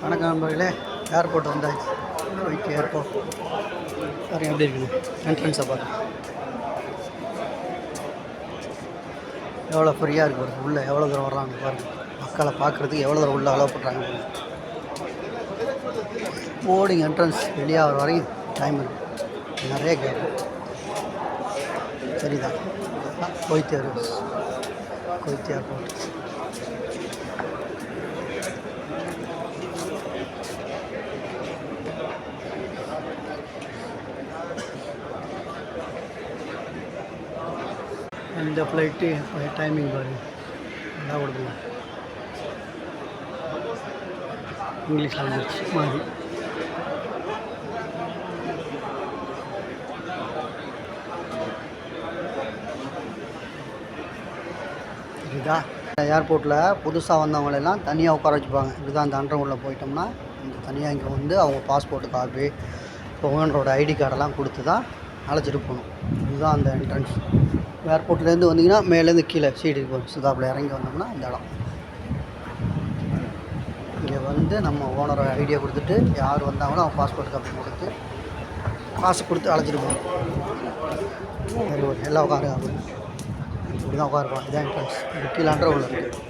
வணக்கம் நண்பர்களே, ஏர்போர்ட் வந்தாச்சு. போயிட்டு ஏர்போர்ட் பாருங்கள் எப்படி இருக்குது. என்ட்ரன்ஸை பாருங்கள் எவ்வளோ ஃப்ரீயாக இருக்குது பாருங்கள். உள்ளே எவ்வளோ தூரம் வர்றாங்க பாருங்கள். மக்களை பார்க்குறதுக்கு எவ்வளோ தூரம் உள்ளே அலோவ் பண்ணுறாங்க. போர்டிங் என்ட்ரன்ஸ் வெளியாகிற வரையும் டைம் இருக்குது. நிறைய கேட்கும். சரிதான். Kuwait Airways, Kuwait airport. இந்த ஃப்ளைட்டு டைமிங் பாருங்கள், நல்லா கொடுக்கணும். இங்கிலீஷ் லாங்குவேஜ் மாதிரி. இதுதான் ஏர்போர்ட்டில் புதுசாக வந்தவங்களெல்லாம் தனியாக உட்கார வச்சுப்பாங்க. இதுதான் அந்த அண்டர்கிரவுண்டில் போயிட்டோம்னா இந்த தனியாக இங்கே வந்து அவங்க பாஸ்போர்ட்டு காப்பி, ஓனரோட ஐடி கார்டெல்லாம் கொடுத்து தான் அழைச்சிட்டு போகணும். இதுதான் அந்த என்ட்ரன்ஸ். ஏர்போர்ட்லேருந்து வந்தீங்கன்னா மேலேருந்து கீழே சீடு இருக்கும். சுதாப்பில் இறங்கி வந்தோம்னா இந்த இடம். இங்கே வந்து நம்ம ஓனரோட ஐடியா கொடுத்துட்டு யார் வந்தாங்களோ அவங்க பாஸ்போர்ட் காப்பி கொடுத்து காசு கொடுத்து அழைச்சிட்டு போகணும். சரி, ஒரு எல்லாம் உட்காருங்க. இப்படி தான் உட்காருப்பாங்க. இதான் என்ட்ரன்ஸ். இது கீழே அண்டர்கிரவுண்டில் இருக்குது.